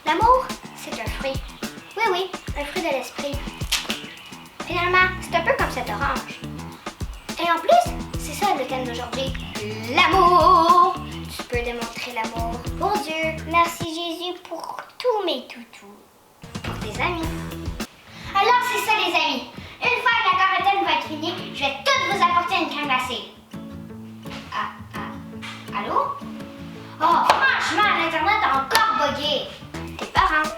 L'amour, c'est un fruit. Oui, un fruit de l'esprit. Finalement, c'est un peu comme cette orange. Et en plus, c'est ça le thème d'aujourd'hui. L'amour! Tu peux démontrer l'amour pour Dieu. Merci Jésus pour tous mes toutous. Pour tes amis. Alors c'est ça les amis. Une fois que la quarantaine va être finie, je vais toutes vous apporter une crème glacée. Allô? Oh, franchement, l'Internet a encore bugué. Tes parents.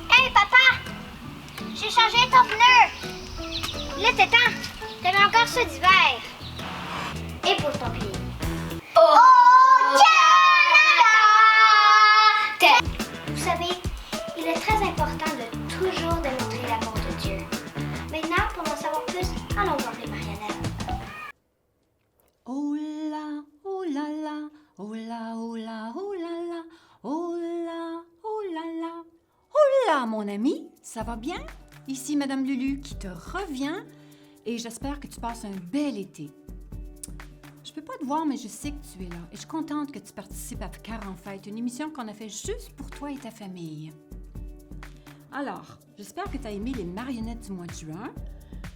Hey, papa! J'ai changé ton pneu. Là, c'est temps. T'avais encore ceux d'hiver. Et pour ton pied. Oh, Canada! Vous savez, il est très important de toujours démontrer l'amour de Dieu. Maintenant, pour en savoir plus, allons voir les marionnettes. Oh là, oh là là, oh là, oh là, oh là là, oh là, oh là là. Oh là, mon ami, ça va bien? Ici Madame Lulu qui te revient et j'espère que tu passes un bel été. Je peux pas te voir, mais je sais que tu es là et je suis contente que tu participes à Car en Fête, une émission qu'on a fait juste pour toi et ta famille. Alors, j'espère que tu as aimé les marionnettes du mois de juin.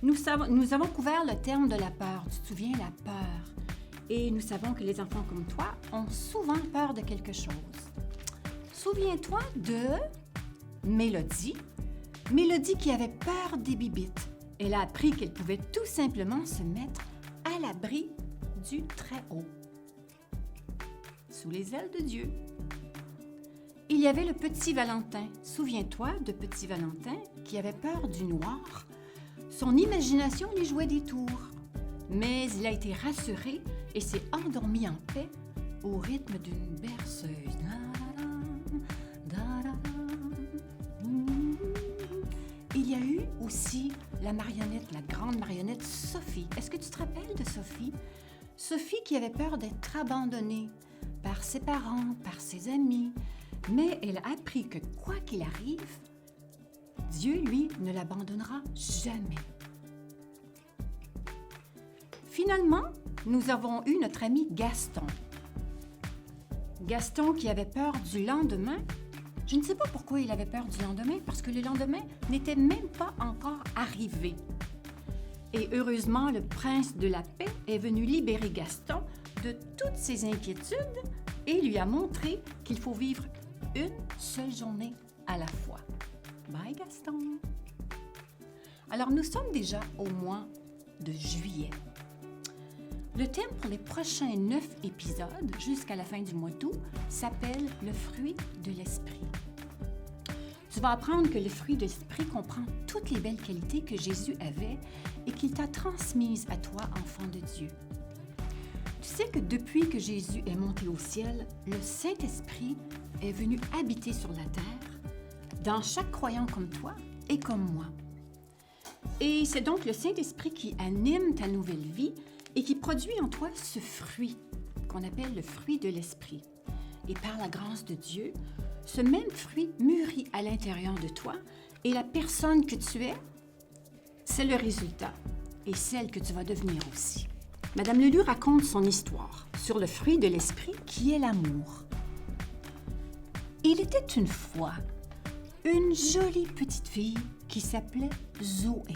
Nous avons couvert le terme de la peur. Tu te souviens, la peur. Et nous savons que les enfants comme toi ont souvent peur de quelque chose. Souviens-toi de Mélodie. Mélodie qui avait peur des bibites. Elle a appris qu'elle pouvait tout simplement se mettre à l'abri du Très-Haut, sous les ailes de Dieu. Il y avait le petit Valentin. Souviens-toi de petit Valentin qui avait peur du noir. Son imagination lui jouait des tours. Mais il a été rassuré et s'est endormi en paix au rythme d'une berceuse. Il y a eu aussi la marionnette, la grande marionnette Sophie. Est-ce que tu te rappelles de Sophie? Sophie qui avait peur d'être abandonnée par ses parents, par ses amis. Mais elle a appris que quoi qu'il arrive, Dieu, lui, ne l'abandonnera jamais. Finalement, nous avons eu notre ami Gaston. Gaston qui avait peur du lendemain. Je ne sais pas pourquoi il avait peur du lendemain, parce que le lendemain n'était même pas encore arrivé. Et heureusement, le prince de la paix est venu libérer Gaston de toutes ses inquiétudes et lui a montré qu'il faut vivre une seule journée à la fois. Bye Gaston! Alors nous sommes déjà au mois de juillet. Le thème pour les prochains 9 épisodes, jusqu'à la fin du mois d'août, s'appelle « Le fruit de l'esprit ». Tu vas apprendre que le fruit de l'esprit comprend toutes les belles qualités que Jésus avait et qu'il t'a transmises à toi, enfant de Dieu. Tu sais que depuis que Jésus est monté au ciel, le Saint-Esprit est venu habiter sur la terre, dans chaque croyant comme toi et comme moi. Et c'est donc le Saint-Esprit qui anime ta nouvelle vie et qui produit en toi ce fruit qu'on appelle le fruit de l'esprit. Et par la grâce de Dieu, ce même fruit mûrit à l'intérieur de toi et la personne que tu es, c'est le résultat et celle que tu vas devenir aussi. Madame Lulu raconte son histoire sur le fruit de l'esprit qui est l'amour. Il était une fois une jolie petite fille qui s'appelait Zoé.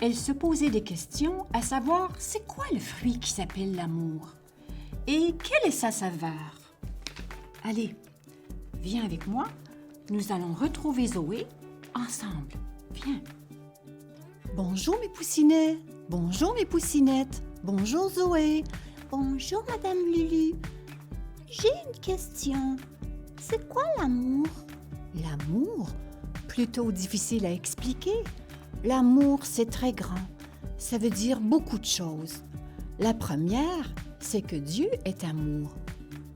Elle se posait des questions à savoir c'est quoi le fruit qui s'appelle l'amour et quelle est sa saveur. Allez, viens avec moi, nous allons retrouver Zoé ensemble. Viens. Bonjour mes poussinets, bonjour mes poussinettes, bonjour Zoé. Bonjour Madame Lulu. J'ai une question. C'est quoi l'amour? L'amour? Plutôt difficile à expliquer. L'amour, c'est très grand. Ça veut dire beaucoup de choses. La première, c'est que Dieu est amour.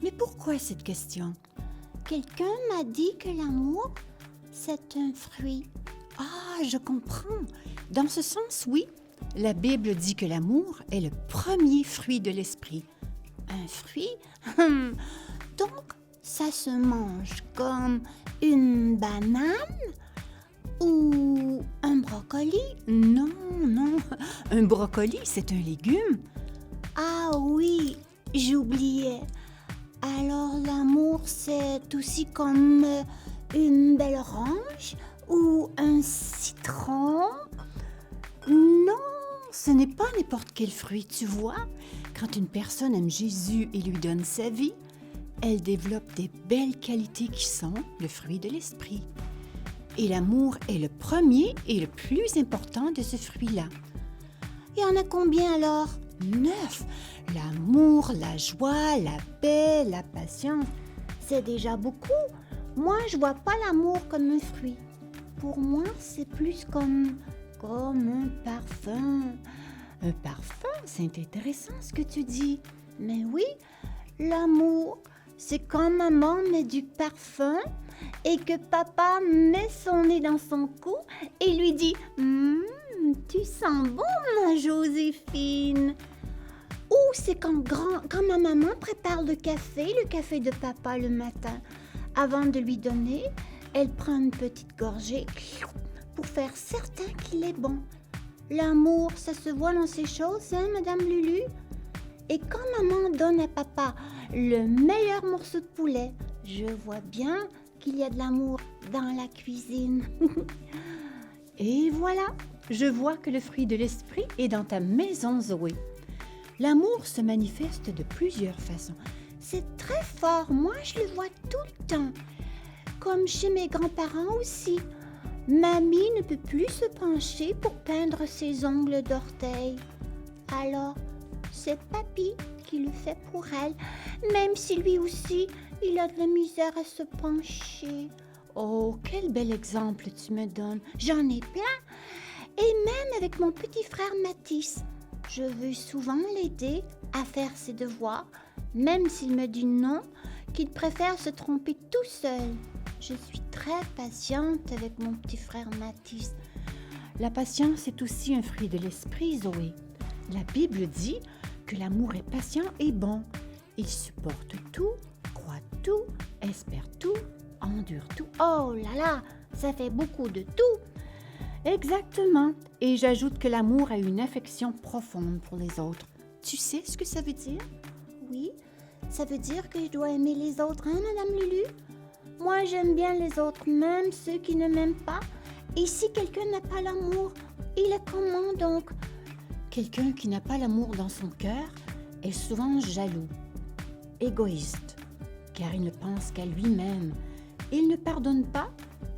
Mais pourquoi cette question? Quelqu'un m'a dit que l'amour, c'est un fruit. Ah, je comprends. Dans ce sens, oui. La Bible dit que l'amour est le premier fruit de l'esprit. Un fruit? Donc, ça se mange comme une banane ou un brocoli? Non, non. Un brocoli, c'est un légume. Ah oui, j'oubliais. Alors l'amour, c'est aussi comme Une belle orange ou un citron? Non, ce n'est pas n'importe quel fruit, tu vois. Quand une personne aime Jésus et lui donne sa vie, elle développe des belles qualités qui sont le fruit de l'esprit. Et l'amour est le premier et le plus important de ce fruit-là. Il y en a combien alors? 9. L'amour, la joie, la paix, la patience. C'est déjà beaucoup. Moi, je vois pas l'amour comme un fruit. Pour moi, c'est plus comme un parfum. Un parfum, c'est intéressant ce que tu dis. Mais oui, l'amour, c'est quand maman met du parfum et que papa met son nez dans son cou et lui dit tu sens bon, ma Joséphine. Ou c'est quand ma maman prépare le café de papa le matin. Avant de lui donner, elle prend une petite gorgée pour faire certain qu'il est bon. L'amour, ça se voit dans ces choses, hein, Madame Lulu? Et quand maman donne à papa le meilleur morceau de poulet, je vois bien qu'il y a de l'amour dans la cuisine. Et voilà, je vois que le fruit de l'esprit est dans ta maison, Zoé. L'amour se manifeste de plusieurs façons. C'est très fort, moi je le vois tout le temps. Comme chez mes grands-parents aussi. Mamie ne peut plus se pencher pour peindre ses ongles d'orteil. Alors, c'est papy qui le fait pour elle, même si lui aussi, il a de la misère à se pencher. Oh, quel bel exemple tu me donnes. J'en ai plein. Et même avec mon petit frère Mathis, je veux souvent l'aider à faire ses devoirs, même s'il me dit non, qu'il préfère se tromper tout seul. Je suis très patiente avec mon petit frère Mathis. La patience est aussi un fruit de l'esprit, Zoé. La Bible dit que l'amour est patient et bon. Il supporte tout, croit tout, espère tout, endure tout. Oh là là, ça fait beaucoup de tout. Exactement. Et j'ajoute que l'amour a une affection profonde pour les autres. Tu sais ce que ça veut dire? Oui, ça veut dire que je dois aimer les autres, hein, Madame Lulu? Moi, j'aime bien les autres, même ceux qui ne m'aiment pas. Et si quelqu'un n'a pas l'amour, il est comment donc? Quelqu'un qui n'a pas l'amour dans son cœur est souvent jaloux, égoïste, car il ne pense qu'à lui-même. Il ne pardonne pas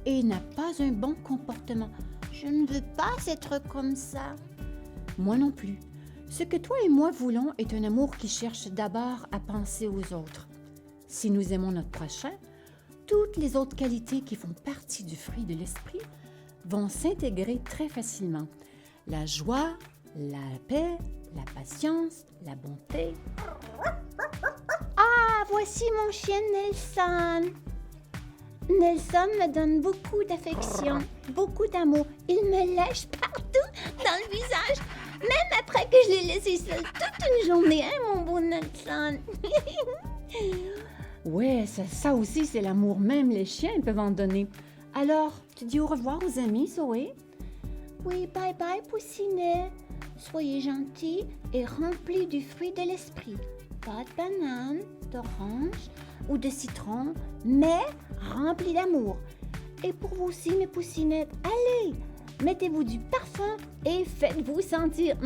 et n'a pas un bon comportement. Je ne veux pas être comme ça. Moi non plus. Ce que toi et moi voulons est un amour qui cherche d'abord à penser aux autres. Si nous aimons notre prochain, toutes les autres qualités qui font partie du fruit de l'esprit vont s'intégrer très facilement. La joie, la paix, la patience, la bonté. Ah, voici mon chien Nelson. Nelson me donne beaucoup d'affection, beaucoup d'amour. Il me lèche partout dans le visage, même après que je l'ai laissé seul toute une journée, hein, mon beau Nelson. Ouais, ça aussi, c'est l'amour. Même les chiens peuvent en donner. Alors, tu dis au revoir aux amis, Zoé? Oui, bye bye, Poussinet. Soyez gentils et remplis du fruit de l'esprit. Pas de banane, d'orange ou de citron, mais remplis d'amour. Et pour vous aussi, mes poussinettes, allez, mettez-vous du parfum et faites-vous sentir.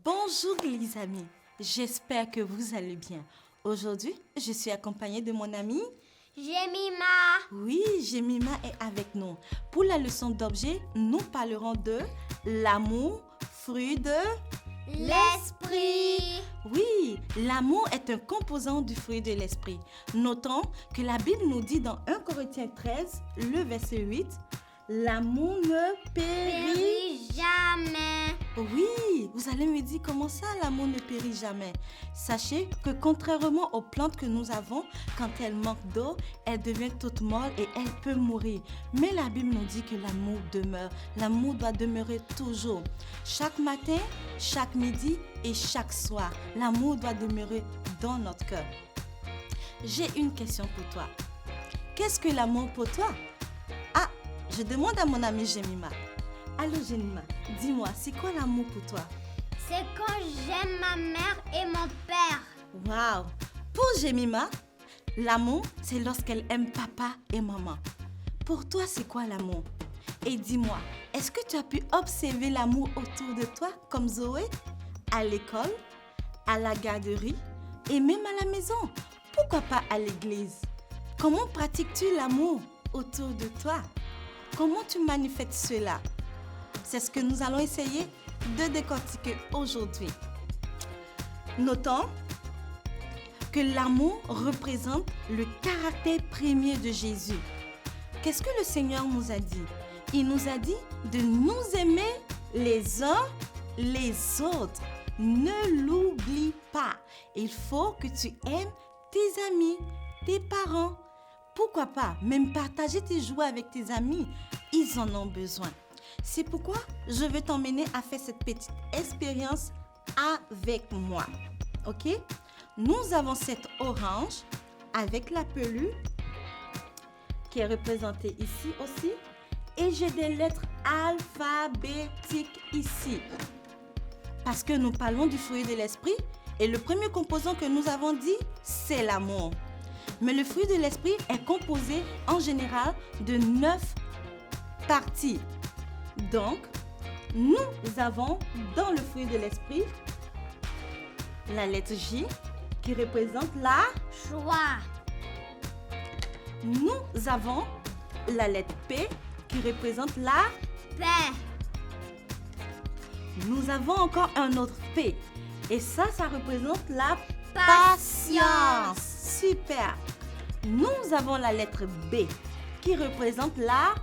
Bonjour les amis, j'espère que vous allez bien. Aujourd'hui, je suis accompagnée de mon amie Jemima. Oui, Jemima est avec nous. Pour la leçon d'objet, nous parlerons de l'amour, fruit de L'esprit. Oui, l'amour est un composant du fruit de l'esprit. Notons que la Bible nous dit dans 1 Corinthiens 13, le verset 8, l'amour ne périt Périt jamais. Oui, vous allez me dire comment ça l'amour ne périt jamais. Sachez que contrairement aux plantes que nous avons, quand elles manquent d'eau, elles deviennent toutes molles et elles peuvent mourir. Mais la Bible nous dit que l'amour demeure. L'amour doit demeurer toujours. Chaque matin, chaque midi et chaque soir, l'amour doit demeurer dans notre cœur. J'ai une question pour toi. Qu'est-ce que l'amour pour toi? Ah, je demande à mon amie Jemima. Allô Jemima, dis-moi, c'est quoi l'amour pour toi? C'est quand j'aime ma mère et mon père. Waouh! Pour Jemima, l'amour, c'est lorsqu'elle aime papa et maman. Pour toi, c'est quoi l'amour? Et dis-moi, est-ce que tu as pu observer l'amour autour de toi, comme Zoé, à l'école, à la garderie et même à la maison? Pourquoi pas à l'église? Comment pratiques-tu l'amour autour de toi? Comment tu manifestes cela? C'est ce que nous allons essayer de décortiquer aujourd'hui. Notons que l'amour représente le caractère premier de Jésus. Qu'est-ce que le Seigneur nous a dit? Il nous a dit de nous aimer les uns les autres. Ne l'oublie pas. Il faut que tu aimes tes amis, tes parents. Pourquoi pas même partager tes jouets avec tes amis? Ils en ont besoin. C'est pourquoi je vais t'emmener à faire cette petite expérience avec moi. Ok? Nous avons cette orange avec la pelure qui est représentée ici aussi. Et j'ai des lettres alphabétiques ici. Parce que nous parlons du fruit de l'esprit. Et le premier composant que nous avons dit, c'est l'amour. Mais le fruit de l'esprit est composé en général de 9 parties. Donc, nous avons dans le fruit de l'esprit la lettre J qui représente la Joie. Nous avons la lettre P qui représente la Paix. Nous avons encore un autre P. Et ça représente la Patience. Super. Nous avons la lettre B qui représente la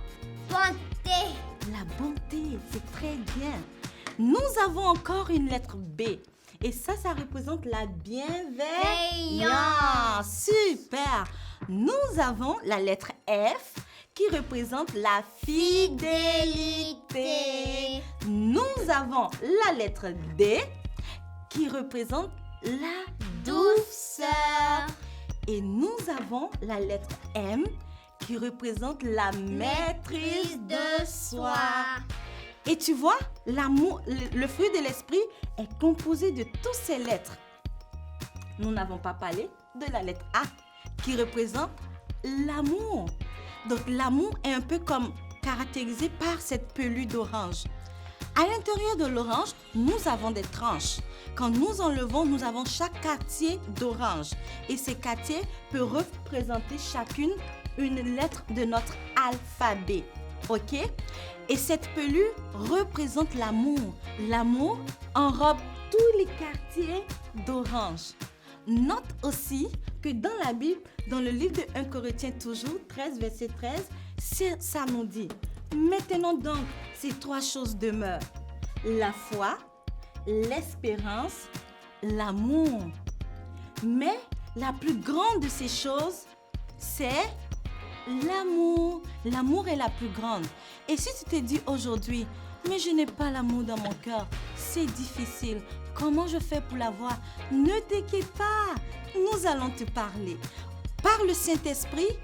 Bonté. bonté. C'est très bien. Nous avons encore une lettre B. Et ça représente la bienveillance. Super. Nous avons la lettre F qui représente la fidélité. Nous avons la lettre D qui représente la Douceur. Et nous avons la lettre M qui représente la maîtrise de soi. Et tu vois, l'amour, le fruit de l'esprit est composé de toutes ces lettres. Nous n'avons pas parlé de la lettre A qui représente l'amour. Donc l'amour est un peu comme caractérisé par cette pelure d'orange. À l'intérieur de l'orange, nous avons des tranches. Quand nous enlevons, nous avons chaque quartier d'orange. Et ces quartiers peuvent représenter chacune une lettre de notre alphabet. Ok? Et cette pelure représente l'amour. L'amour enrobe tous les quartiers d'orange. Note aussi que dans la Bible, dans le livre de 1 Corinthiens toujours, 13, verset 13, ça nous dit: maintenant donc, ces 3 choses demeurent: la foi, l'espérance, l'amour. Mais la plus grande de ces choses, c'est l'amour. L'amour est la plus grande. Et si tu te dis aujourd'hui: mais je n'ai pas l'amour dans mon cœur, c'est difficile, comment je fais pour l'avoir? Ne t'inquiète pas, nous allons te parler. Par le Saint-Esprit,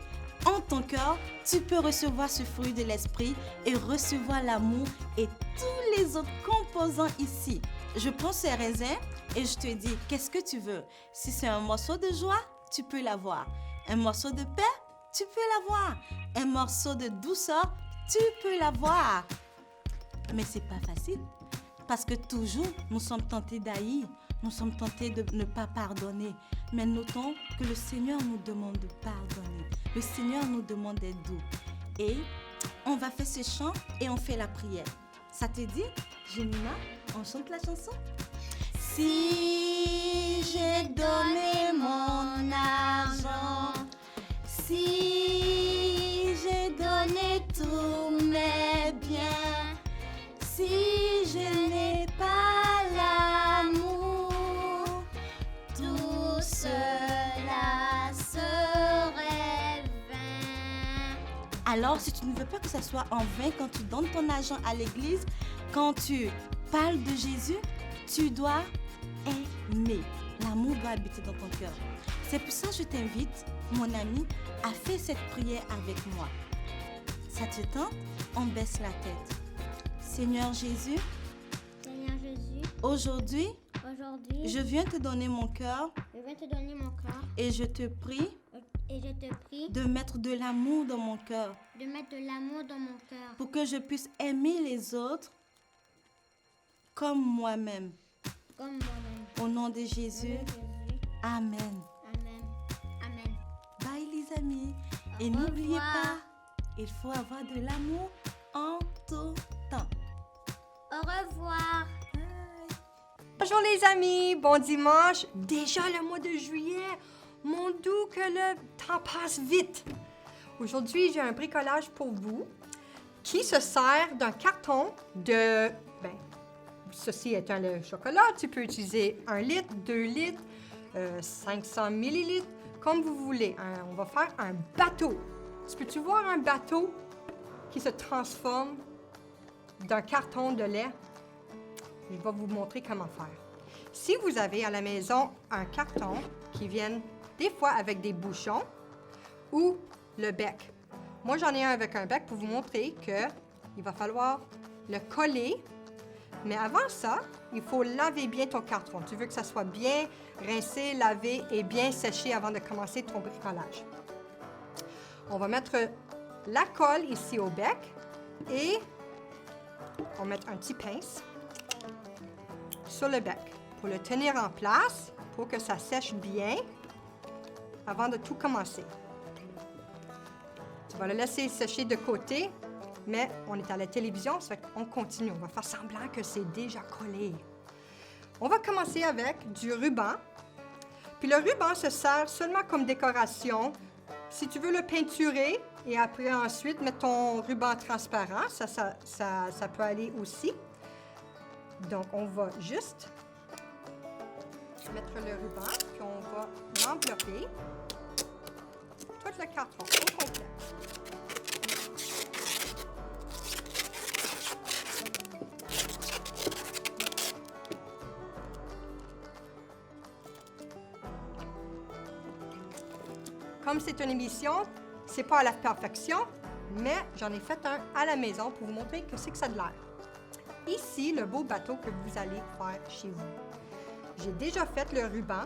en ton cœur, tu peux recevoir ce fruit de l'esprit et recevoir l'amour et tous les autres composants ici. Je prends ces raisins et je te dis: qu'est-ce que tu veux? Si c'est un morceau de joie, tu peux l'avoir. Un morceau de paix, tu peux l'avoir. Un morceau de douceur, tu peux l'avoir. Mais c'est pas facile parce que toujours nous sommes tentés d'haïr, nous sommes tentés de ne pas pardonner. Mais notons que le Seigneur nous demande de pardonner. Le Seigneur nous demande d'être doux. Et on va faire ce chant et on fait la prière. Ça te dit, Jemima, on chante la chanson? Si j'ai donné mon argent, si j'ai donné tous mes biens, si je n'ai pas Alors, si tu ne veux pas que ça soit en vain quand tu donnes ton argent à l'église, quand tu parles de Jésus, tu dois aimer. L'amour doit habiter dans ton cœur. C'est pour ça que je t'invite, mon ami, à faire cette prière avec moi. Ça te tente? On baisse la tête. Seigneur Jésus, Seigneur Jésus, aujourd'hui, aujourd'hui, je viens te donner mon cœur je viens te donner mon cœur et je te prie et je te prie de mettre de l'amour dans mon cœur de mettre de l'amour dans mon cœur pour que je puisse aimer les autres comme moi-même. comme moi-même. Au nom de Jésus, Jésus. Amen. Amen. Amen. Bye les amis. Et Au n'oubliez revoir. pas, il faut avoir de l'amour en tout temps. Au revoir. Bonjour les amis, bon dimanche. Déjà le mois de juillet. Mon doux que le temps passe vite. Aujourd'hui, j'ai un bricolage pour vous qui se sert d'un carton de... ceci étant le chocolat, tu peux utiliser 1 litre, 2 litres, 500 millilitres, comme vous voulez. On va faire un bateau. Peux-tu voir un bateau qui se transforme d'un carton de lait? Je vais vous montrer comment faire. Si vous avez à la maison un carton qui vient des fois avec des bouchons ou le bec. Moi, j'en ai un avec un bec pour vous montrer qu'il va falloir le coller. Mais avant ça, il faut laver bien ton carton. Tu veux que ça soit bien rincé, lavé et bien séché avant de commencer ton bricolage. On va mettre la colle ici au bec et on va mettre un petit pince sur le bec pour le tenir en place pour que ça sèche bien avant de tout commencer. Tu vas le laisser sécher de côté, mais on est à la télévision, ça fait qu'on continue. On va faire semblant que c'est déjà collé. On va commencer avec du ruban. Puis le ruban se sert seulement comme décoration. Si tu veux le peinturer et après ensuite mettre ton ruban transparent, ça peut aller aussi. Donc, on va juste mettre le ruban, puis on va l'envelopper. Tout le carton au complet. Comme c'est une émission, c'est pas à la perfection, mais j'en ai fait un à la maison pour vous montrer que c'est que ça a de l'air. Ici, le beau bateau que vous allez faire chez vous. J'ai déjà fait le ruban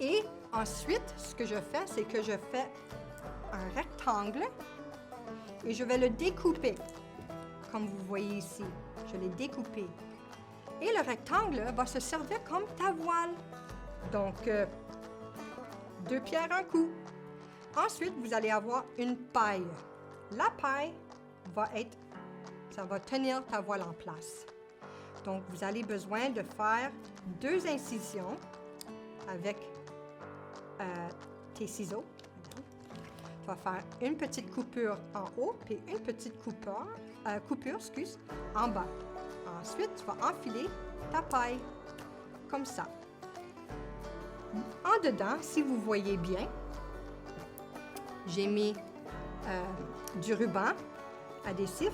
et ensuite, ce que je fais, c'est que je fais un rectangle et je vais le découper, comme vous voyez ici. Je l'ai découpé. Et le rectangle va se servir comme ta voile. Donc, 2 pierres un coup. Ensuite, vous allez avoir une paille. La paille ça va tenir ta voile en place. Donc, vous avez besoin de faire 2 incisions avec tes ciseaux. Tu vas faire une petite coupure en haut puis une petite coupure en bas. Ensuite, tu vas enfiler ta paille comme ça. En dedans, si vous voyez bien, j'ai mis du ruban adhésif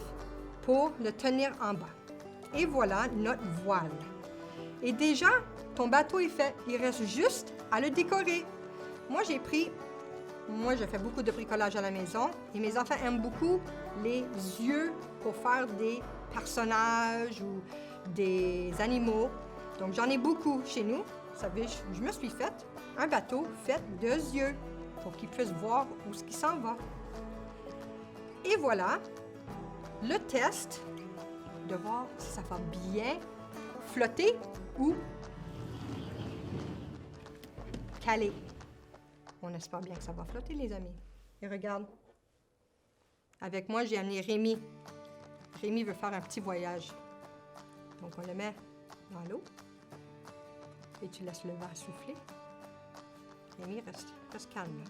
pour le tenir en bas. Et voilà notre voile. Et déjà, ton bateau est fait. Il reste juste à le décorer. Moi, je fais beaucoup de bricolage à la maison et mes enfants aiment beaucoup les yeux pour faire des personnages ou des animaux. Donc, j'en ai beaucoup chez nous. Vous savez, je me suis fait un bateau fait de yeux pour qu'ils puissent voir où ce qui s'en va. Et voilà le test de voir si ça va bien flotter ou caler. On espère bien que ça va flotter, les amis. Et regarde, avec moi, j'ai amené Rémi. Rémi veut faire un petit voyage. Donc, on le met dans l'eau. Et tu laisses le verre souffler. Rémi, reste calme. Là.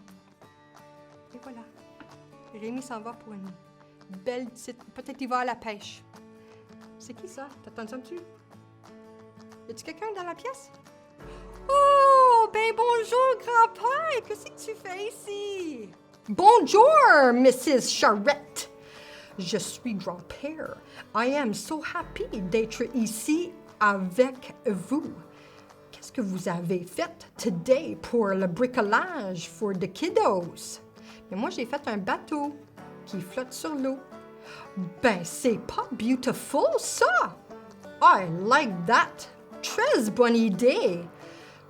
Et voilà. Rémi s'en va pour une belle petite... Peut-être qu'il va à la pêche. C'est qui ça? T'entends-tu? Y a-tu quelqu'un dans la pièce? Oh! Ben bonjour, grand-père! Qu'est-ce que tu fais ici? Bonjour, Mrs. Charette. Je suis grand-père. I am so happy d'être ici avec vous. Qu'est-ce que vous avez fait today pour le bricolage for the kiddos? Et moi, j'ai fait un bateau qui flotte sur l'eau. Ben, c'est pas beautiful, ça? I like that. Très bonne idée.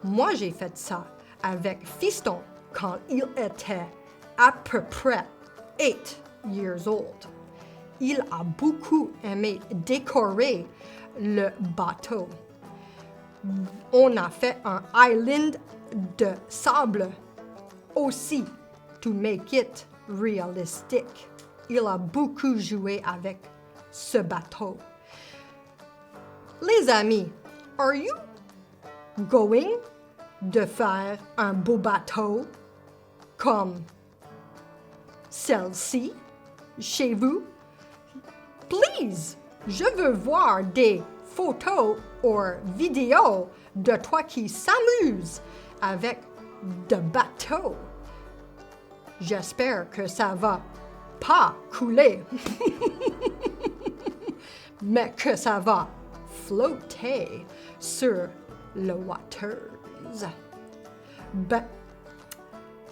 Moi, j'ai fait ça avec Fiston quand il était à peu près 8 years old. Il a beaucoup aimé décorer le bateau. On a fait un island de sable aussi to make it realistic. Il a beaucoup joué avec ce bateau. Les amis, are you going de faire un beau bateau comme celle-ci chez vous? Please, je veux voir des photos ou vidéos de toi qui s'amuse avec de bateaux. J'espère que ça va pas couler, mais que ça va flotter sur le waters. Ben,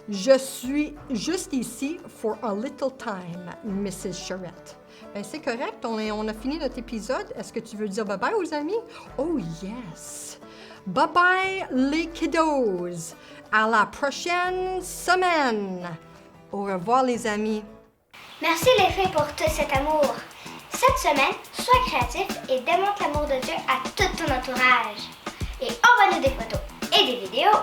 je suis juste ici for a little time, Mrs. Charette. Ben, c'est correct, on a fini notre épisode. Est-ce que tu veux dire bye-bye aux amis? Oh yes! Bye-bye les kiddos! À la prochaine semaine! Au revoir les amis! Merci les filles pour tout cet amour. Cette semaine, sois créatif et démontre l'amour de Dieu à tout ton entourage. Et envoie-nous des photos et des vidéos.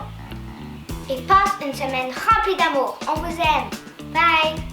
Et passe une semaine remplie d'amour. On vous aime. Bye!